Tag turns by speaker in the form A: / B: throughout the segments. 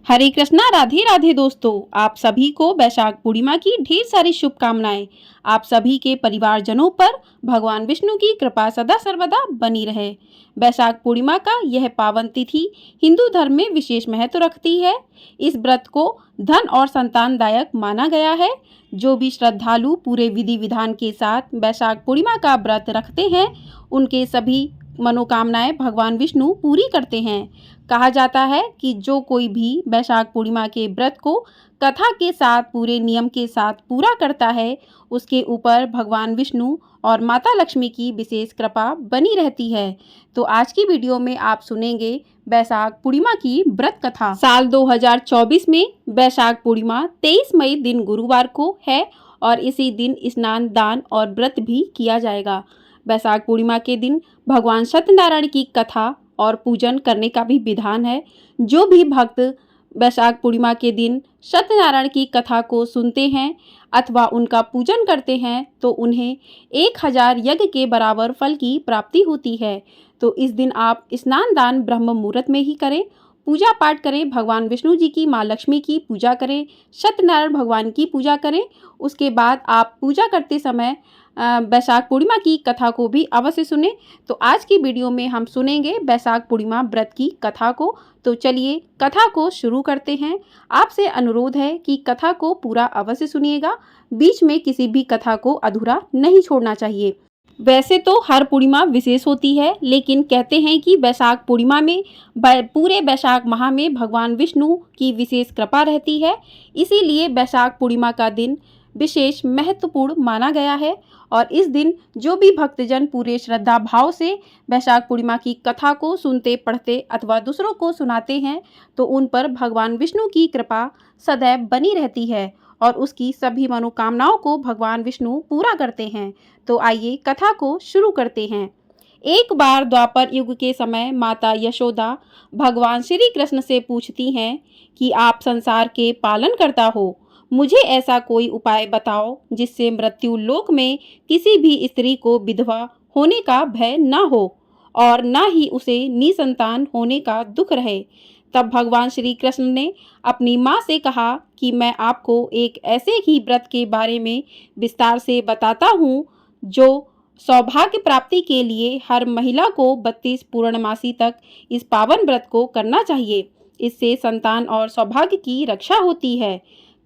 A: हरे कृष्णा, राधे राधे दोस्तों। आप सभी को वैशाख पूर्णिमा की ढेर सारी शुभकामनाएं। आप सभी के परिवारजनों पर भगवान विष्णु की कृपा सदा सर्वदा बनी रहे। वैशाख पूर्णिमा का यह पावन तिथि हिंदू धर्म में विशेष महत्व रखती है। इस व्रत को धन और संतानदायक माना गया है। जो भी श्रद्धालु पूरे विधि विधान के साथ वैशाख पूर्णिमा का व्रत रखते हैं, उनके सभी मनोकामनाएं भगवान विष्णु पूरी करते हैं। कहा जाता है कि जो कोई भी वैशाख पूर्णिमा के व्रत को कथा के साथ पूरे नियम के साथ पूरा करता है, उसके ऊपर भगवान विष्णु और माता लक्ष्मी की विशेष कृपा बनी रहती है। तो आज की वीडियो में आप सुनेंगे वैशाख पूर्णिमा की व्रत कथा। साल 2024 में वैशाख पूर्णिमा 23 मई दिन गुरुवार को है और इसी दिन स्नान, दान और व्रत भी किया जाएगा। वैशाख पूर्णिमा के दिन भगवान सत्यनारायण की कथा और पूजन करने का भी विधान है। जो भी भक्त वैशाख पूर्णिमा के दिन सत्यनारायण की कथा को सुनते हैं अथवा उनका पूजन करते हैं तो उन्हें 1000 यज्ञ के बराबर फल की प्राप्ति होती है। तो इस दिन आप स्नान दान ब्रह्म मुहूर्त में ही करें, पूजा पाठ करें, भगवान विष्णु जी की, माँ लक्ष्मी की पूजा करें, सत्यनारायण भगवान की पूजा करें। उसके बाद आप पूजा करते समय वैशाख पूर्णिमा की कथा को भी अवश्य सुने। तो आज की वीडियो में हम सुनेंगे वैशाख पूर्णिमा व्रत की कथा को। तो चलिए कथा को शुरू करते हैं। आपसे अनुरोध है कि कथा को पूरा अवश्य सुनिएगा, बीच में किसी भी कथा को अधूरा नहीं छोड़ना चाहिए। वैसे तो हर पूर्णिमा विशेष होती है, लेकिन कहते हैं कि वैशाख पूर्णिमा में पूरे वैशाख माह में भगवान विष्णु की विशेष कृपा रहती है। इसीलिए वैशाख पूर्णिमा का दिन विशेष महत्वपूर्ण माना गया है। और इस दिन जो भी भक्तजन पूरे श्रद्धा भाव से वैशाख पूर्णिमा की कथा को सुनते, पढ़ते अथवा दूसरों को सुनाते हैं तो उन पर भगवान विष्णु की कृपा सदैव बनी रहती है और उसकी सभी मनोकामनाओं को भगवान विष्णु पूरा करते हैं। तो आइए कथा को शुरू करते हैं। एक बार द्वापर युग के समय माता यशोदा भगवान श्री कृष्ण से पूछती हैं कि आप संसार के पालन करता हो, मुझे ऐसा कोई उपाय बताओ जिससे मृत्यु लोक में किसी भी स्त्री को विधवा होने का भय न हो और न ही उसे निसंतान होने का दुख रहे। तब भगवान श्री कृष्ण ने अपनी माँ से कहा कि मैं आपको एक ऐसे ही व्रत के बारे में विस्तार से बताता हूँ जो सौभाग्य प्राप्ति के लिए हर महिला को 32 पूर्णमासी तक इस पावन व्रत को करना चाहिए। इससे संतान और सौभाग्य की रक्षा होती है।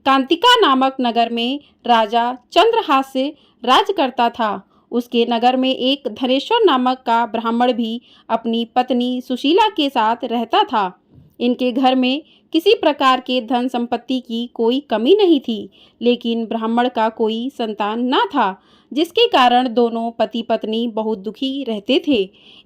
A: कांतिका नामक नगर में राजा चंद्रहास्य राज करता था। उसके नगर में एक धनेश्वर नामक का ब्राह्मण भी अपनी पत्नी सुशीला के साथ रहता था। इनके घर में किसी प्रकार के धन संपत्ति की कोई कमी नहीं थी, लेकिन ब्राह्मण का कोई संतान न था, जिसके कारण दोनों पति पत्नी बहुत दुखी रहते थे।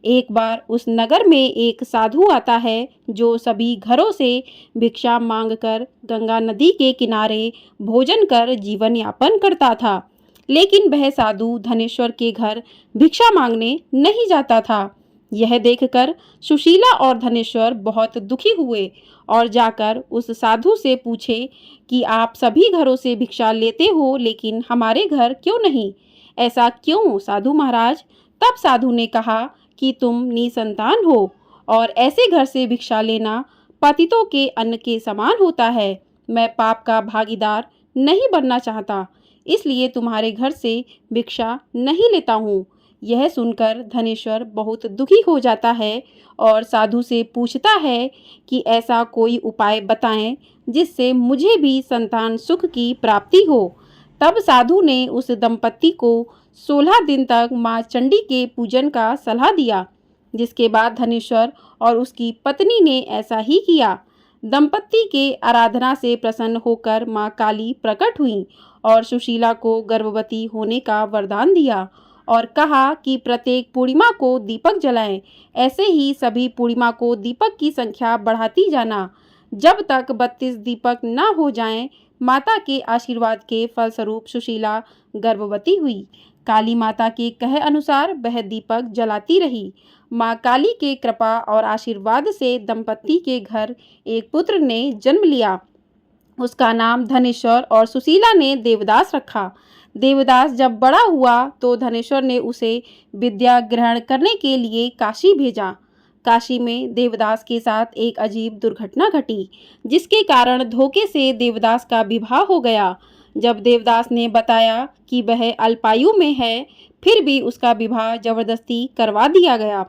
A: एक बार उस नगर में एक साधु आता है जो सभी घरों से भिक्षा मांगकर गंगा नदी के किनारे भोजन कर जीवन यापन करता था। लेकिन वह साधु धनेश्वर के घर भिक्षा मांगने नहीं जाता था। यह देखकर सुशीला और धनेश्वर बहुत दुखी हुए और जाकर उस साधु से पूछे कि आप सभी घरों से भिक्षा लेते हो, लेकिन हमारे घर क्यों नहीं? ऐसा क्यों साधु महाराज? तब साधु ने कहा कि तुम निसंतान हो और ऐसे घर से भिक्षा लेना पतितों के अन्न के समान होता है। मैं पाप का भागीदार नहीं बनना चाहता, इसलिए तुम्हारे घर से भिक्षा नहीं लेता हूँ। यह सुनकर धनेश्वर बहुत दुखी हो जाता है और साधु से पूछता है कि ऐसा कोई उपाय बताएं जिससे मुझे भी संतान सुख की प्राप्ति हो। तब साधु ने उस दंपत्ति को 16 दिन तक माँ चंडी के पूजन का सलाह दिया, जिसके बाद धनेश्वर और उसकी पत्नी ने ऐसा ही किया। दंपत्ति के आराधना से प्रसन्न होकर माँ काली प्रकट हुई और सुशीला को गर्भवती होने का वरदान दिया और कहा कि प्रत्येक पूर्णिमा को दीपक जलाएं। ऐसे ही सभी पूर्णिमा को दीपक की संख्या बढ़ाती जाना जब तक 32 दीपक न हो जाएं। माता के आशीर्वाद के फलस्वरूप सुशीला गर्भवती हुई। काली माता के कहे अनुसार वह दीपक जलाती रही। माँ काली के कृपा और आशीर्वाद से दंपत्ति के घर एक पुत्र ने जन्म लिया। उसका नाम धनेश्वर और सुशीला ने देवदास रखा। देवदास जब बड़ा हुआ तो धनेश्वर ने उसे विद्या ग्रहण करने के लिए काशी भेजा। काशी में देवदास के साथ एक अजीब दुर्घटना घटी, जिसके कारण धोखे से देवदास का विवाह हो गया। जब देवदास ने बताया कि वह अल्पायु में है, फिर भी उसका विवाह जबरदस्ती करवा दिया गया।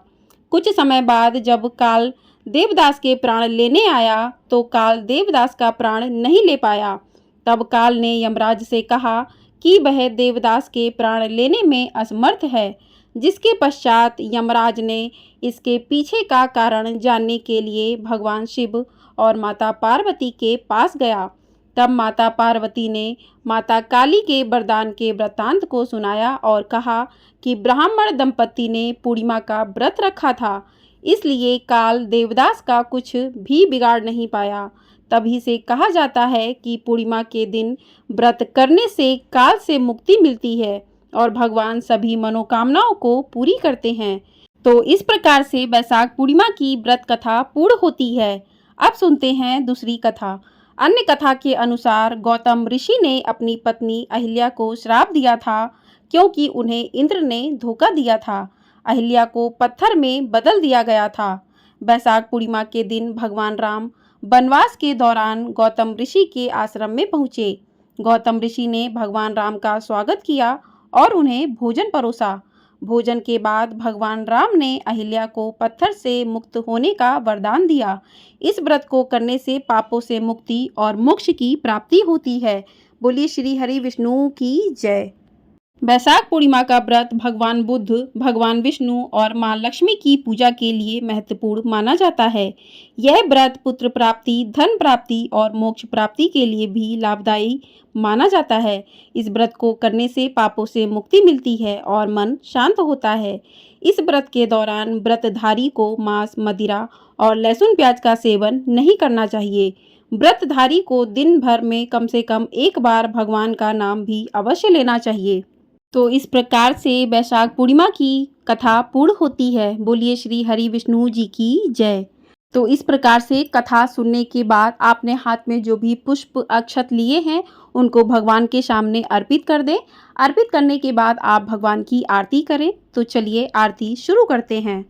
A: कुछ समय बाद जब काल देवदास के प्राण लेने आया, तो काल देवदास का प्राण नहीं ले पाया। तब काल ने यमराज से कहा कि वह देवदास के प्राण लेने में असमर्थ है, जिसके पश्चात यमराज ने इसके पीछे का कारण जानने के लिए भगवान शिव और माता पार्वती के पास गया। तब माता पार्वती ने माता काली के वरदान के वृत्तांत को सुनाया और कहा कि ब्राह्मण दंपति ने पूर्णिमा का व्रत रखा था, इसलिए काल देवदास का कुछ भी बिगाड़ नहीं पाया। तभी से कहा जाता है कि पूर्णिमा के दिन व्रत करने से काल से मुक्ति मिलती है और भगवान सभी मनोकामनाओं को पूरी करते हैं। तो इस प्रकार से वैशाख पूर्णिमा की व्रत कथा पूर्ण होती है। अब सुनते हैं दूसरी कथा। अन्य कथा के अनुसार गौतम ऋषि ने अपनी पत्नी अहिल्या को श्राप दिया था, क्योंकि उन्हें इंद्र ने धोखा दिया था। अहिल्या को पत्थर में बदल दिया गया था। वैशाख पूर्णिमा के दिन भगवान राम वनवास के दौरान गौतम ऋषि के आश्रम में पहुँचे। गौतम ऋषि ने भगवान राम का स्वागत किया और उन्हें भोजन परोसा। भोजन के बाद भगवान राम ने अहिल्या को पत्थर से मुक्त होने का वरदान दिया। इस व्रत को करने से पापों से मुक्ति और मोक्ष की प्राप्ति होती है। बोलिए श्री हरि विष्णु की जय। वैशाख पूर्णिमा का व्रत भगवान बुद्ध, भगवान विष्णु और माँ लक्ष्मी की पूजा के लिए महत्वपूर्ण माना जाता है। यह व्रत पुत्र प्राप्ति, धन प्राप्ति और मोक्ष प्राप्ति के लिए भी लाभदायी माना जाता है। इस व्रत को करने से पापों से मुक्ति मिलती है और मन शांत होता है। इस व्रत के दौरान व्रतधारी को मांस, मदिरा और लहसुन प्याज का सेवन नहीं करना चाहिए। व्रतधारी को दिन भर में कम से कम एक बार भगवान का नाम भी अवश्य लेना चाहिए। तो इस प्रकार से वैशाख पूर्णिमा की कथा पूर्ण होती है। बोलिए श्री हरि विष्णु जी की जय। तो इस प्रकार से कथा सुनने के बाद आपने हाथ में जो भी पुष्प अक्षत लिए हैं, उनको भगवान के सामने अर्पित कर दें। अर्पित करने के बाद आप भगवान की आरती करें। तो चलिए आरती शुरू करते हैं।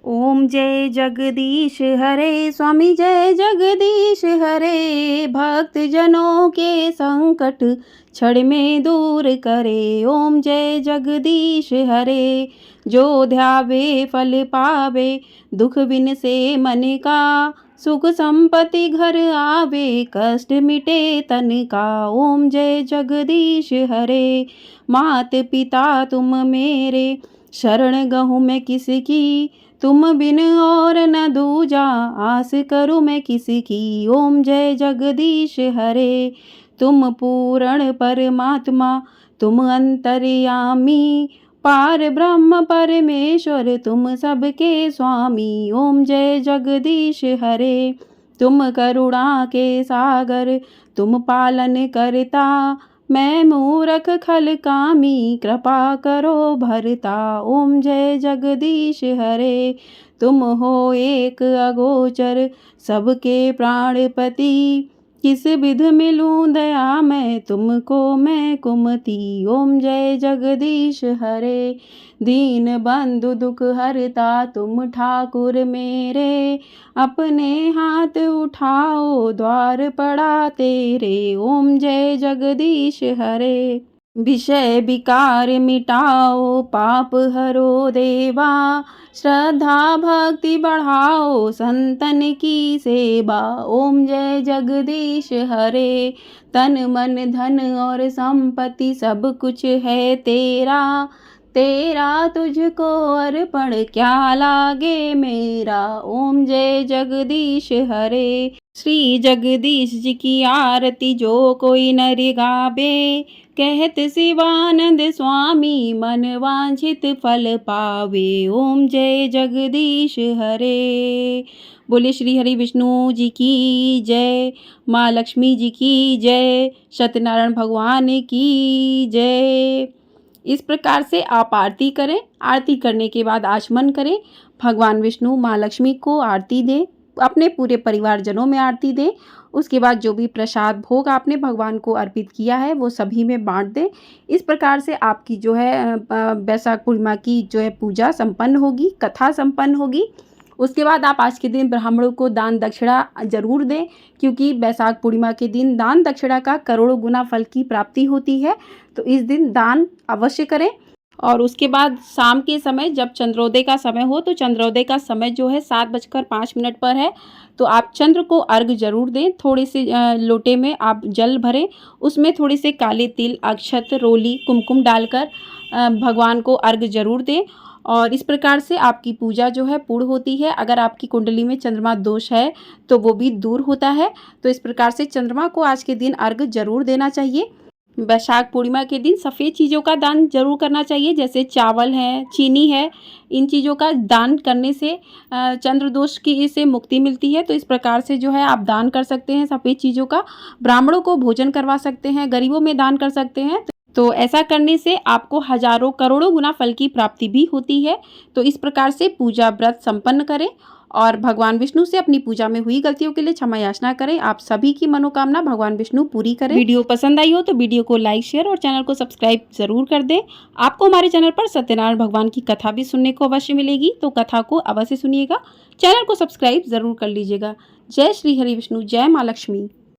A: ओम जय जगदीश हरे, स्वामी जय जगदीश हरे, भक्त जनों के संकट क्षण में दूर करे। ओम जय जगदीश हरे, जो ध्यावे फल पावे, दुख बिन से मन का, सुख संपत्ति घर आवे, कष्ट मिटे तन का। ओम जय जगदीश हरे, मात पिता तुम मेरे, शरण गहूँ मैं किसकी, तुम बिन और न दूजा, आस करूँ मैं किसकी। ओम जय जगदीश हरे, तुम पूर्ण परमात्मा, तुम अंतर्यामी, पार ब्रह्म परमेश्वर, तुम सबके स्वामी। ओम जय जगदीश हरे, तुम करुणा के सागर, तुम पालन करता, मैं मूरख खल कामी, कृपा करो भरता। ओम जय जगदीश हरे, तुम हो एक अगोचर, सबके प्राणपति, किस विध मिलूं दया मैं तुमको मैं कुमति। ओम जय जगदीश हरे, दीन बंधु दुख हरता, तुम ठाकुर मेरे, अपने हाथ उठाओ, द्वार पड़ा तेरे। ओम जय जगदीश हरे, विषय विकार मिटाओ, पाप हरो देवा, श्रद्धा भक्ति बढ़ाओ, संतन की सेवा। ओम जय जगदीश हरे, तन मन धन और संपत्ति सब कुछ है तेरा, तेरा तुझको अर्पण क्या लागे मेरा। ओम जय जगदीश हरे, श्री जगदीश जी की आरती जो कोई नर गावे, कहत शिवानंद स्वामी, मन वांछित फल पावे। ओम जय जगदीश हरे। बोले श्री हरि विष्णु जी की जय, माँ लक्ष्मी जी की जय, सत्यनारायण भगवान की जय। इस प्रकार से आप आरती करें। आरती करने के बाद आचमन करें। भगवान विष्णु, माँ लक्ष्मी को आरती दें, अपने पूरे परिवारजनों में आरती दें। उसके बाद जो भी प्रसाद भोग आपने भगवान को अर्पित किया है वो सभी में बांट दें। इस प्रकार से आपकी जो है वैशाख पूर्णिमा की जो है पूजा संपन्न होगी, कथा संपन्न होगी। उसके बाद आप आज के दिन ब्राह्मणों को दान दक्षिणा जरूर दें, क्योंकि बैसाख पूर्णिमा के दिन दान दक्षिणा का करोड़ों गुना फल की प्राप्ति होती है। तो इस दिन दान अवश्य करें। और उसके बाद शाम के समय जब चंद्रोदय का समय हो, तो चंद्रोदय का समय जो है 7:05 पर है, तो आप चंद्र को अर्घ जरूर दें। थोड़े से लोटे में आप जल भरें, उसमें थोड़े से काले तिल, अक्षत, रोली, कुमकुम डालकर भगवान को अर्घ जरूर दें। और इस प्रकार से आपकी पूजा जो है पूर्ण होती है। अगर आपकी कुंडली में चंद्रमा दोष है तो वो भी दूर होता है। तो इस प्रकार से चंद्रमा को आज के दिन अर्घ जरूर देना चाहिए। बैसाख पूर्णिमा के दिन सफ़ेद चीज़ों का दान जरूर करना चाहिए, जैसे चावल है, चीनी है। इन चीज़ों का दान करने से चंद्र दोष की से मुक्ति मिलती है। तो इस प्रकार से जो है आप दान कर सकते हैं सफ़ेद चीज़ों का। ब्राह्मणों को भोजन करवा सकते हैं, गरीबों में दान कर सकते हैं। तो ऐसा करने से आपको हजारों करोड़ों गुना फल की प्राप्ति भी होती है। तो इस प्रकार से पूजा व्रत संपन्न करें और भगवान विष्णु से अपनी पूजा में हुई गलतियों के लिए क्षमा याचना करें। आप सभी की मनोकामना भगवान विष्णु पूरी करें। वीडियो पसंद आई हो तो वीडियो को लाइक, शेयर और चैनल को सब्सक्राइब जरूर कर दें। आपको हमारे चैनल पर सत्यनारायण भगवान की कथा भी सुनने को अवश्य मिलेगी, तो कथा को अवश्य सुनिएगा। चैनल को सब्सक्राइब जरूर कर लीजिएगा। जय श्री हरि विष्णु, जय माँ लक्ष्मी।